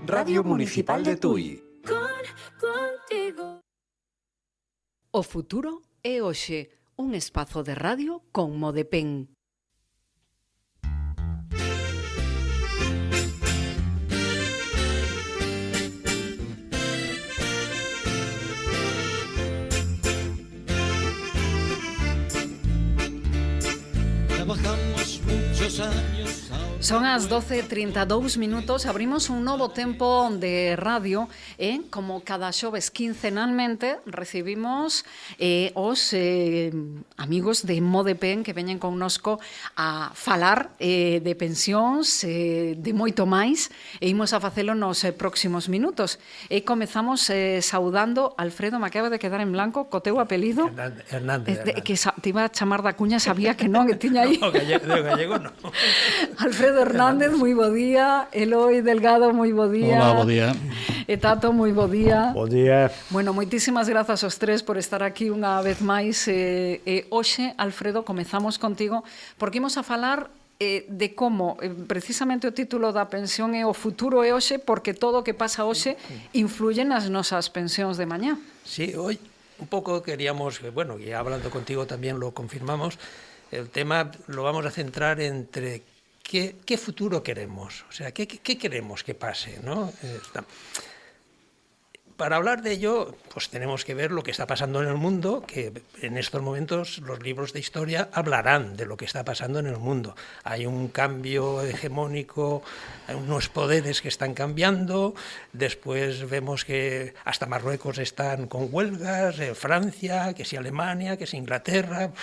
Radio Municipal de Tui. O futuro é hoxe, un espazo de radio con Modepen. Trabajamos muchos años. Son as 12:32 minutos, abrimos un novo tempo de radio e, como cada xoves quincenalmente, recibimos os amigos de Modepen que veñen connosco a falar de pensións, de moito máis, e imos a facelo nos próximos minutos. E comezamos saudando Alfredo, me acaba de quedar en blanco, co teu apelido. Hernández. Que te iba a chamar da cuña, sabía que non, que tiña aí. No, gallego no. Alfredo Hernández, moi bo día. Eloi Delgado, moi bo día. Hola, bo día. E Tato, moi bo día. Bo día. Bueno, moitísimas grazas aos tres por estar aquí unha vez máis. Hoxe, Alfredo, comezamos contigo, porque imos a falar de como, precisamente o título da pensión é o futuro é hoxe, porque todo o que pasa hoxe influye nas nosas pensións de mañá. Sí, hoy un poco queríamos, bueno, y hablando contigo también lo confirmamos, el tema lo vamos a centrar entre qué futuro queremos, o sea, qué queremos que pase, ¿no? Para hablar de ello, pues tenemos que ver lo que está pasando en el mundo, que en estos momentos los libros de historia hablarán de lo que está pasando en el mundo. Hay un cambio hegemónico, hay unos poderes que están cambiando, después vemos que hasta Marruecos están con huelgas, Francia, que si Alemania, que si Inglaterra.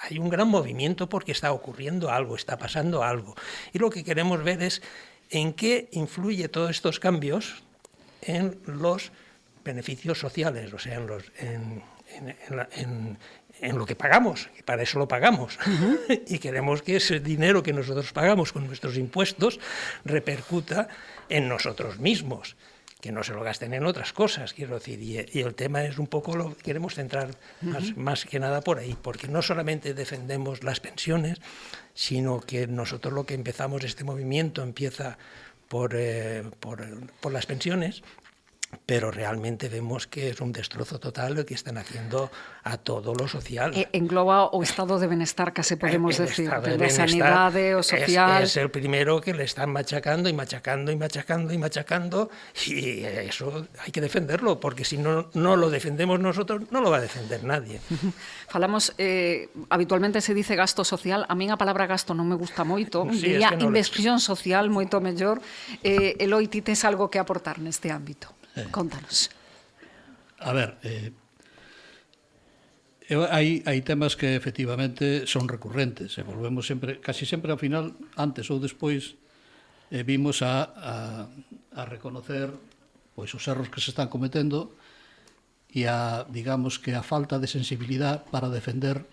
Hay un gran movimiento porque está ocurriendo algo, está pasando algo. Y lo que queremos ver es en qué influye todos estos cambios en los beneficios sociales, o sea, en lo que pagamos, y para eso lo pagamos. Y queremos que ese dinero que nosotros pagamos con nuestros impuestos repercuta en nosotros mismos, que no se lo gasten en otras cosas, quiero decir, y el tema es un poco, lo queremos centrar más que nada por ahí, porque no solamente defendemos las pensiones, sino que nosotros lo que empezamos, este movimiento empieza por las pensiones, pero realmente vemos que es un destrozo total lo que están haciendo a todo lo social. Engloba o estado de benestar, case podemos decir, de sanidade, o social. Es el primero que le están machacando y machacando y machacando y machacando, y eso hay que defenderlo, porque si no lo defendemos nosotros, no lo va a defender nadie. Falamos, habitualmente se dice gasto social, a min a palabra gasto non me gusta moito, Sí, diría es que no inversión social moito mellor. Eloi, ti tes algo que aportar neste ámbito? Contanos. A ver, hai temas que efectivamente son recurrentes, e volvemos sempre, casi sempre ao final, antes ou despois, vimos a reconocer pois os erros que se están cometendo e digamos que a falta de sensibilidade para defender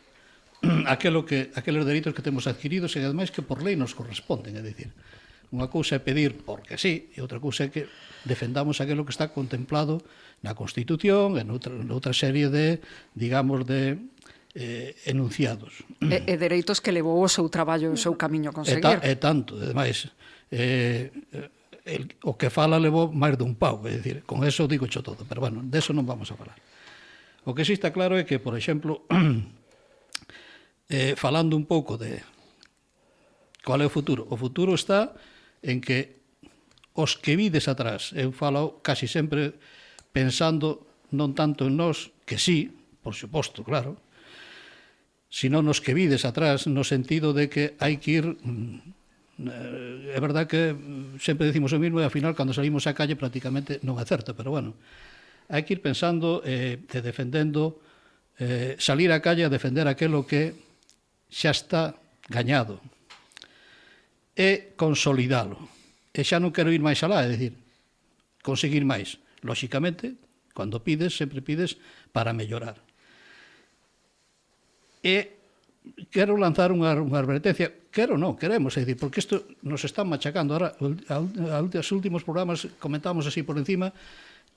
aqueles dereitos que temos adquiridos e ademais que por lei nos corresponden, é dicir, unha cousa é pedir porque sí, e outra cousa é que defendamos aquilo que está contemplado na Constitución e noutra serie de, digamos, de enunciados. E dereitos que levou o seu traballo e o seu camiño a conseguir. E tanto, ademais, o que fala levou máis dun pau, é dicir, con eso digo cho todo, pero bueno, deso non vamos a falar. O que sí está claro é que, por exemplo, falando un pouco de qual é o futuro está en que os que vides atrás, eu falo casi sempre pensando non tanto en nós, que sí, por suposto, claro, sino nos que vides atrás, no sentido de que hai que ir, é verdad que sempre decimos o mismo e ao final cando salimos á calle prácticamente non é certo, pero bueno, hai que ir pensando e defendendo, salir á calle a defender aquilo que xa está gañado e consolidalo. E xa non quero ir máis alá, é dicir, conseguir máis. Lóxicamente, cando pides, sempre pides para mellorar. E quero lanzar unha advertencia, queremos, é dicir, porque isto nos están machacando. Ahora, os últimos programas comentamos así por encima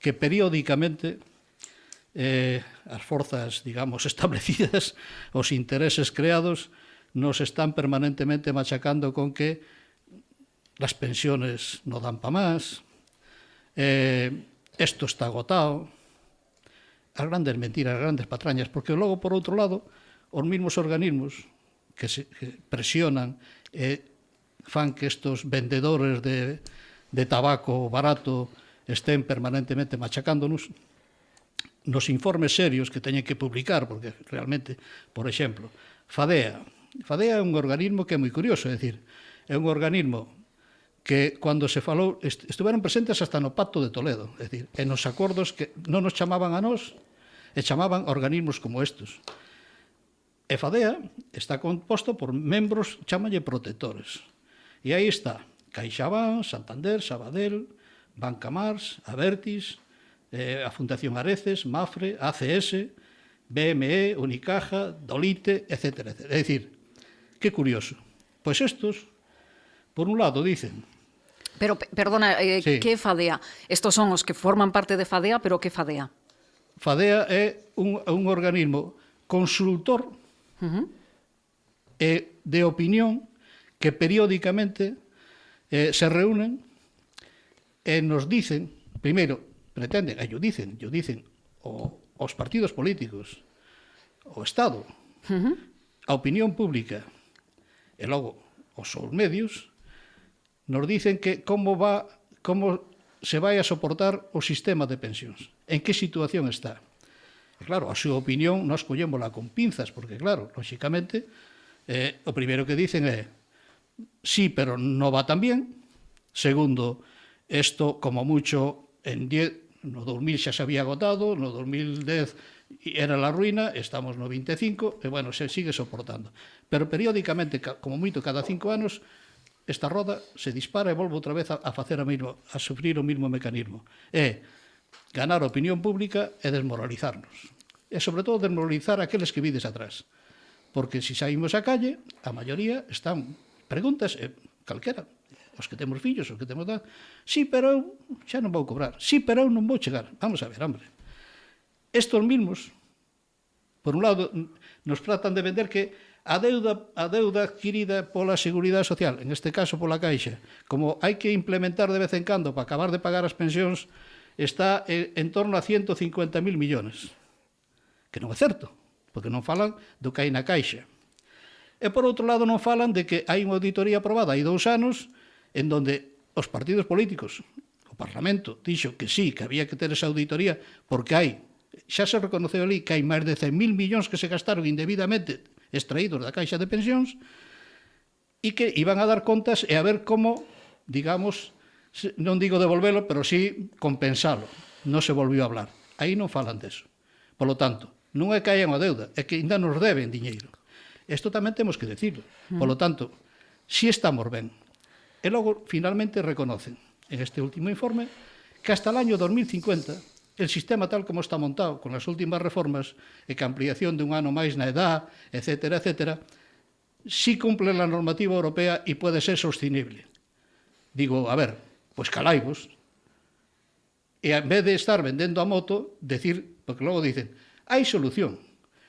que periódicamente as forzas, digamos, establecidas, os intereses creados, nos están permanentemente machacando con que las pensiones no dan pa más, isto está agotado, as grandes mentiras, as grandes patrañas, porque logo, por outro lado, os mesmos organismos que presionan e fan que estos vendedores de tabaco barato estén permanentemente machacándonos, nos informes serios que teñen que publicar, porque realmente, por exemplo, FADEA é un organismo que é moi curioso, é dicir, é un organismo que cando se falou, estuveron presentes hasta no Pacto de Toledo, é dicir, en os acordos que non nos chamaban a nós, e chamaban organismos como estos. E FADEA está composto por membros, chamalle protectores. E aí está CaixaBank, Santander, Sabadell, Banca Mars, Abertis, a Fundación Areces, Mafre, ACS, BME, Unicaja, Dolite, etc. É dicir, que curioso. Pois estos, por un lado, dicen... Pero, perdona, Sí. que FADEA? Estos son os que forman parte de FADEA, pero que FADEA? FADEA é un organismo consultor e de opinión que periódicamente se reúnen e nos dicen, primeiro, pretenden, e yo dicen os partidos políticos, o Estado, a opinión pública, e logo os seus medios, nos dicen que como se vai a soportar o sistema de pensións, en que situación está. E claro, a súa opinión nós collémola con pinzas, porque claro, lóxicamente, o primeiro que dicen é sí, pero non va tan bien. Segundo, isto como mucho no 2000 xa se había agotado, no 2010 era la ruina, estamos no 25, e bueno, se sigue soportando. Pero periódicamente, como moito cada 5 anos, esta roda se dispara e volve outra vez a sufrir o mismo mecanismo. É ganar a opinión pública e desmoralizarnos. E, sobre todo, desmoralizar aqueles que vides atrás. Porque, se saímos á calle, a maioría están preguntas, calquera, os que temos fillos, os que temos... Sí, pero eu xa non vou cobrar. Sí, pero eu non vou chegar. Vamos a ver, hombre. Estos mismos, por un lado, nos tratan de vender que a deuda adquirida pola Seguridade Social, en este caso pola Caixa, como hai que implementar de vez en cando para acabar de pagar as pensións, está en torno a 150.000 millones. Que non é certo, porque non falan do que hai na Caixa. E por outro lado non falan de que hai unha auditoría aprobada hai 2 anos en donde os partidos políticos, o Parlamento, dixo que sí, que había que ter esa auditoría porque xa se reconoceu ali que hai máis de 100.000 millóns que se gastaron indebidamente extraídos da Caixa de Pensións e que iban a dar contas e a ver como, digamos, non digo devolvelo, pero sí compensalo. Non se volvió a hablar. Aí non falan deso. Por lo tanto, non é que hayan a deuda, é que ainda nos deben diñeiro. Isto tamén temos que decirlo. Por lo tanto, si estamos ben. E logo, finalmente, reconocen, en este último informe, que hasta el año 2050 el sistema tal como está montado, con as últimas reformas e que a ampliación de un ano máis na edad, etcétera, etcétera, sí cumple la normativa europea e pode ser sostenible. Digo, a ver, pois calaivos, e en vez de estar vendendo a moto, decir, porque logo dicen, hai solución,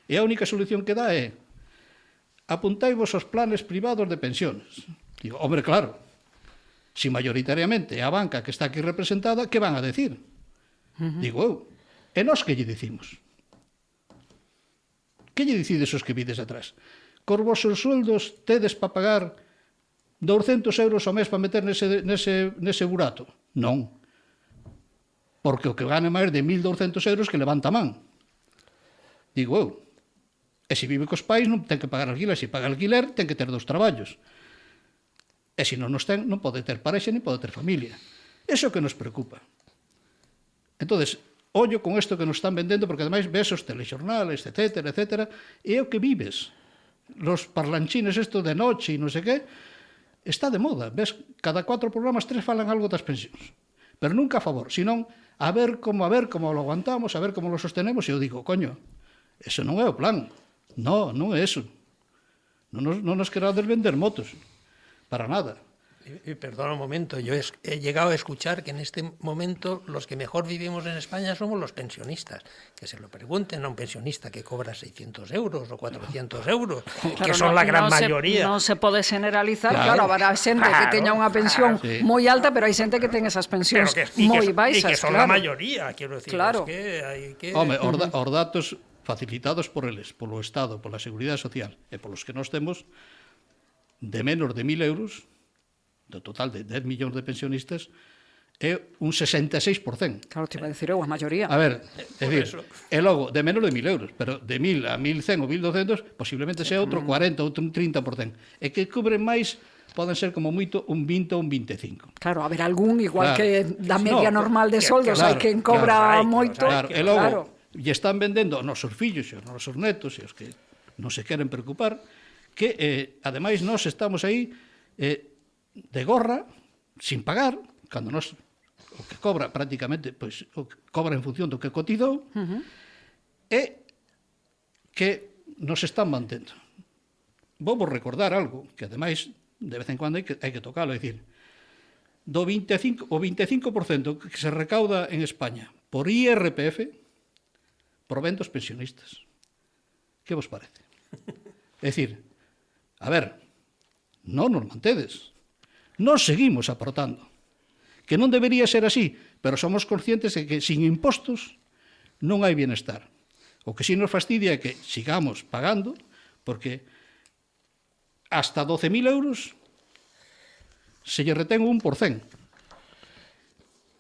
e a única solución que dá é apuntaivos aos planes privados de pensiones. Digo, hombre, claro, si mayoritariamente é a banca que está aquí representada, que van a decir? Digo eu, e nós que lle dicimos? Que lle dicides os que vides atrás? Cos vosos sueldos tedes para pagar 200 euros ao mes para meter nese burato? Non. Porque o que gane máis de 1.200 euros que levanta a man. Digo eu. E se vive cos pais non ten que pagar alquiler. Se paga alquiler ten que ter 2 traballos. E se non nos ten, non pode ter parexa ni pode ter familia. Eso é o que nos preocupa. Entonces, ollo con isto que nos están vendendo, porque ademais ves os telexornales, etcétera, etcétera, e é o que vives. Los parlanchines isto de noche e non sei que, está de moda. Ves, cada 4 programas 3 falan algo das pensións. Pero nunca a favor, senón a ver como lo aguantamos, a ver como lo sostenemos, e eu digo, coño, eso non é o plan. Non é eso. Non nos querades vender motos. Para nada. Y perdona un momento, yo he llegado a escuchar que en este momento los que mejor vivimos en España somos los pensionistas. Que se lo pregunten a un pensionista que cobra 600 euros o 400 euros, Claro, que son la gran mayoría. Non se pode generalizar, Claro. claro, habrá xente que teña unha pensión Sí. moi alta, pero hai xente que ten esas pensións moi baixas, y que son claro. la mayoría, quiero decir. Claro. Es que hay que... Home, os datos facilitados por eles, polo Estado, pola Seguridade Social e polos que nós temos, de menos de 1.000 euros, do total de 10 millóns de pensionistas, é un 66%. Claro, te iba a decir eu, a maioría. A ver, é Por dicir, eso. e logo, de menos de 1.000 euros, pero de 1.000 a 1.100 ou 1.200, posiblemente sea outro 40 ou outro 30%. E que cubren máis, poden ser como moito un 20 ou un 25%. Claro, a ver, algún, igual Claro. que da media No, normal de soldos, claro, hai quen cobra claro, moito. Claro, e que- logo, claro. lle están vendendo aos nosos fillos e aos nosos netos e aos que non se queren preocupar, que, ademais, nós estamos aí de gorra, sin pagar, cando nós o que cobra prácticamente, pois, o que cobra en función do que cotizou, e que nos están mantendo. Vou recordar algo, que ademais, de vez en cuando hai que tocalo, é dicir, do 25, o 25% que se recauda en España por IRPF provén dos pensionistas. Que vos parece? É dicir, a ver, non nos mantedes. Nós seguimos aportando. Que non debería ser así, pero somos conscientes de que sin impostos non hai bienestar. O que sí nos fastidia é que sigamos pagando, porque hasta 12.000 euros se lle retén un 1%.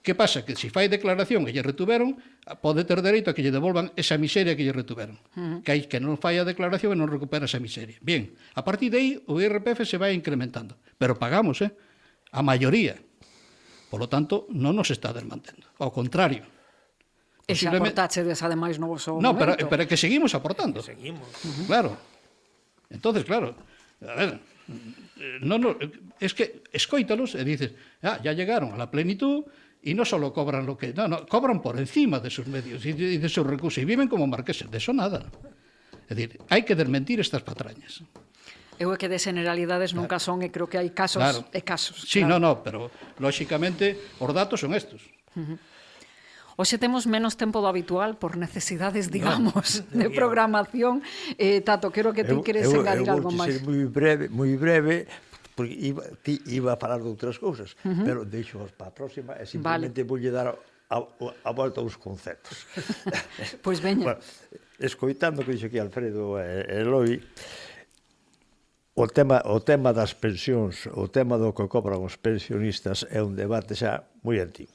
Que pasa? Que se fai declaración e lle retuveron, pode ter dereito a que lle devolvan esa miseria que lle retuveron. Que hai que non fai a declaración e non recupera esa miseria. Bien, a partir de aí o IRPF se vai incrementando. Pero pagamos, a maioría. Por lo tanto, non nos está desmantendo. Ao contrario. E xa aportachedes, ademais, no vosso No, pero momento. é que seguimos aportando. Seguimos. Claro. Entonces, claro, a ver, es que escóitalos e dices, ya llegaron a la plenitud y no solo cobran lo que... No, cobran por encima de sus medios y de sus recursos y viven como marqueses. De eso nada. Es decir, hai que desmentir estas patrañas. Eu é que de generalidades nunca son, e creo que hai casos Claro. e casos. Sí, claro. no, pero lógicamente os datos son estos. Hoxe temos menos tempo do habitual por necesidades, digamos, de guión. programación. Tato, quero que ti queres engadir algo máis. Eu vou ser moi breve, porque iba a falar de outras cousas, pero deixo para a próxima e simplemente voulle dar a volta aos conceptos. Pois veña. Bueno, escoitando o que dixo aquí Alfredo e Eloi, o tema das pensións, o tema do que cobran os pensionistas é un debate xa moi antigo.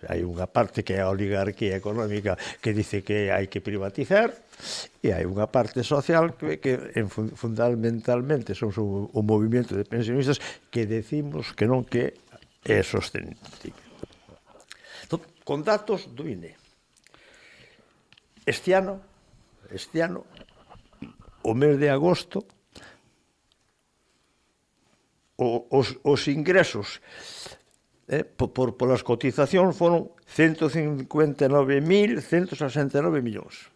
Hai unha parte que é a oligarquía económica que dice que hai que privatizar e hai unha parte social que fundamentalmente son o movimento de pensionistas que decimos que non que é sostenible. Entón, con datos do INE. Este ano, o mes de agosto, os ingresos polas cotizacións foron 159.169 millóns.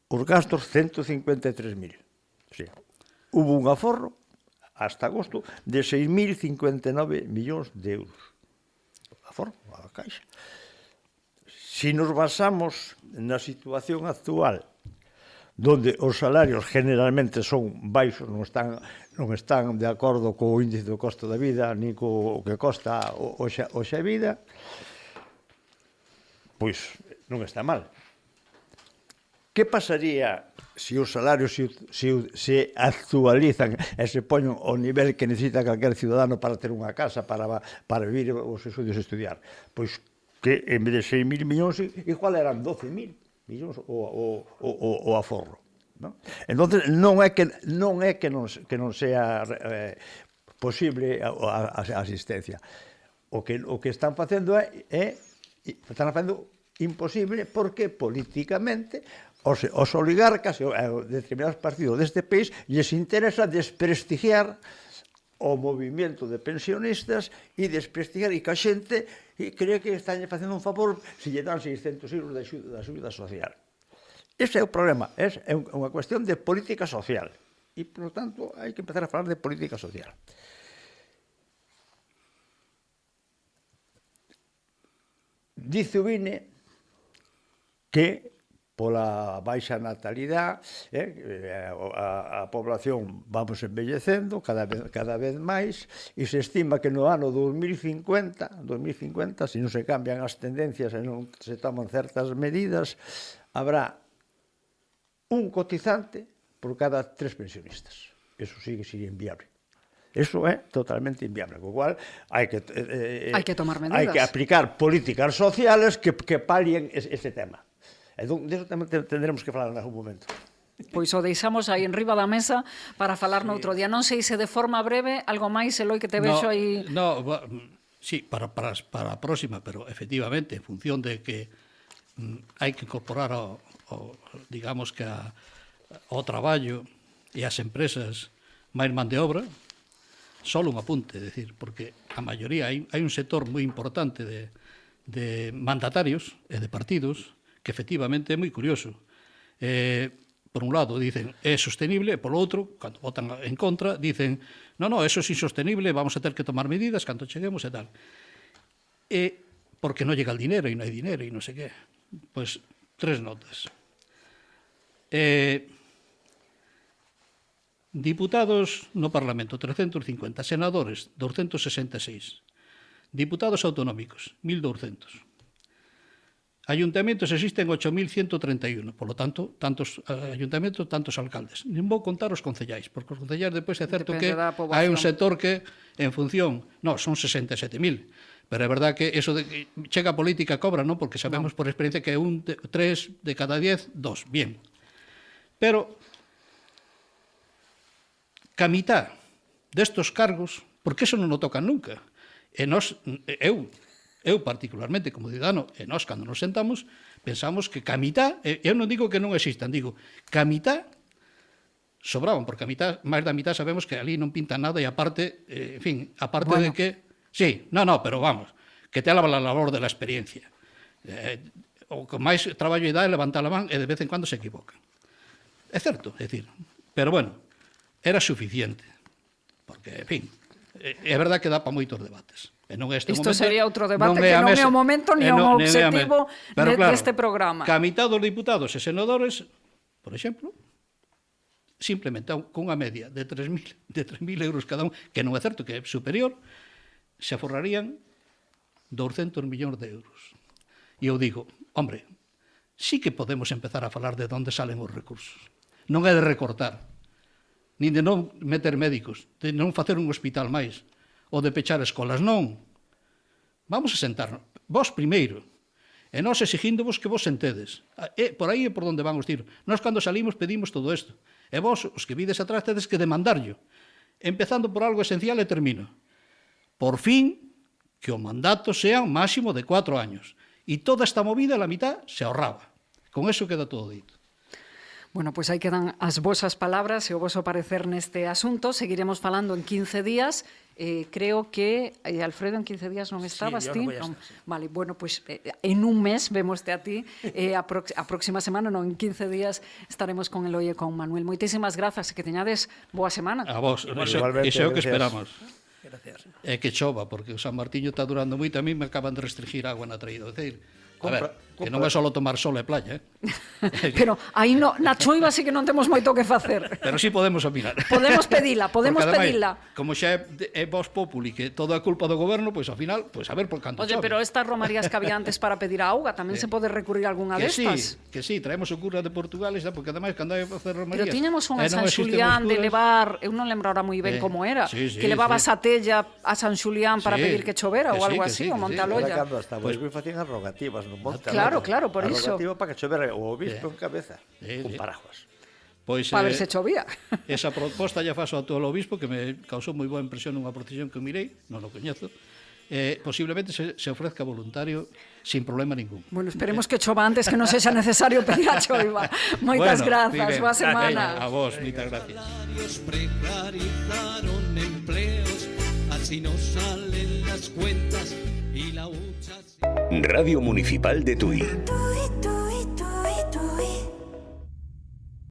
Os gastos 153.000. O sea, hubo un aforro hasta agosto de 6.059 millóns de euros. Aforro a caixa. Si nos basamos na situación actual, donde os salarios generalmente son baixos, non están de acordo co índice do costo da vida, ni co que costa hoxe a vida, pois non está mal. Que pasaría se os salarios se actualizan e se poñen ao nivel que necesita calquer ciudadano para ter unha casa, para vivir os seus estudios e estudiar? Pois que en vez de 6.000 millóns, igual eran 12.000 millóns o aforro. ¿No? Entonces non é que non sea posible a asistencia. O que están facendo están facendo imposible porque políticamente os oligarcas e determinados partidos deste país lles interesa desprestigiar o movimento de pensionistas e desprestigiar e que a xente cree que están facendo un favor se lle dan 600 euros de axuda social. Ese é o problema, é unha cuestión de política social e, por tanto, hai que empezar a falar de política social. Dice o INE que pola baixa natalidade, a población vamos envellecendo cada vez máis, e se estima que no ano 2050, se non se cambian as tendencias e non se toman certas medidas, habrá un cotizante por cada 3 pensionistas. Eso sigue inviable. Eso é totalmente inviable, co cual hai que tomar medidas. Hai que aplicar políticas sociales que palien ese tema. Entón, diso tamén tendremos que falar en algún momento. Pois o deixamos aí en riba da mesa para falar noutro día. Non sei se de forma breve, algo máis, Eloi, que te vexo aí... Sí, para a próxima, pero efectivamente, en función de que hai que incorporar digamos que ao traballo e ás empresas máis man de obra, só un apunte, decir, porque a maioría hai un sector moi importante de mandatarios e de partidos que efectivamente é moi curioso. Por un lado dicen é sostenible, e polo outro, cando votan en contra, dicen no, eso é insostenible, vamos a ter que tomar medidas cando cheguemos e tal. Porque non llega el dinero e non hai dinero e non sei que. Pois, 3 notas. Diputados no Parlamento, 350. Senadores, 266. Diputados autonómicos, 1.200. Ayuntamientos existen 8.131, por lo tanto, tantos ayuntamientos, tantos alcaldes. Non vou contar os concellais, porque os concellais depois é certo que hai un sector que, en función, son 67.000, pero é verdad que eso de que chega a política cobra, non? Porque sabemos por experiencia que 3 de cada 10, 2, bien. Pero, que a mitad destos cargos, porque eso non o tocan nunca, e eu particularmente como cidadano, e nós cando nos sentamos, pensamos que a mitad, eu non digo que non existan, digo que a mitad sobraban, porque a mitad, máis da mitad sabemos que ali non pinta nada e aparte, en fin, aparte de que... Sí, pero vamos, que te alaba la labor de la experiencia. O que máis traballo e dá é levantar a man e de vez en cuando se equivocan. É certo, é dicir, pero bueno, era suficiente, porque, en fin, é verdad que dá para moitos debates. Isto sería outro debate que non é o momento ni o obxectivo deste programa. Que a mitad dos diputados e senadores, por exemplo, simplemente con unha media de 3.000 euros cada un, que non é certo, que é superior, se aforrarían 200 millóns de euros. E eu digo, hombre, sí que podemos empezar a falar de onde salen os recursos. Non é de recortar, nin de non meter médicos, de non facer un hospital máis, ou de pechar escolas, non. Vamos a sentarnos, vos primeiro, e nós exigíndovos que vos sentedes. Por aí é por onde van os tiros. Nós cando salimos pedimos todo isto. E vos, os que vides atrás, tedes que demandarlo. Empezando por algo esencial e termino. Por fin, que o mandato sea un máximo de 4 años. E toda esta movida, la mitad, se ahorraba. Con eso queda todo dito. Bueno, pois aí quedan as vosas palabras e o voso parecer neste asunto. Seguiremos falando en 15 días. Creo que Alfredo en 15 días non estabas ti. Non. Vale, bueno, pois en un mes vémoste a ti. A próxima semana, non, en 15 días estaremos con Eloi e con Manuel. Moitísimas grazas e que teñades boa semana. A vos, iso é o que esperamos. Gracias. É que chova, porque o San Martiño está durando moito. A mí me acaban de restringir agua na traída. É dicir, a ver, que non é só tomar sol e playa, Pero aí na choiva sí que non temos moito que facer. Pero sí podemos opinar. Podemos pedila. Como xa é vos populi, que todo é culpa do goberno, pois ao final, pois a ver por canto chove. Pero estas romarías que había antes para pedir a auga, tamén se pode recurrir a algunha destas. Que sí, traemos o cura de Portugal, porque ademais cando hai a facer romarías... Pero tiñamos unha San Xulián de levar, eu non lembro ahora moi ben como era, que levabas a tella a San Xulián para pedir que chovera ou algo así, o Montaloia. Cando hasta pois facían as rogativas no monte. Claro, por iso. Rogativo para que chovera o obispo en cabeza, con paraguas. Pois, para ver se chovía. Esa proposta ya faso a todo o obispo, que me causou moi boa impresión nunha procesión que mirei, non o coñezo. Posiblemente se ofrezca voluntario sin problema ningún. Bueno, esperemos que chova antes, que non sexa necesario pedir a choiva. Moitas grazas, boa semana. A vos, moitas gracias. Precarizaron empleos, así no salen las cuentas y la hucha... Radio Municipal de Tui.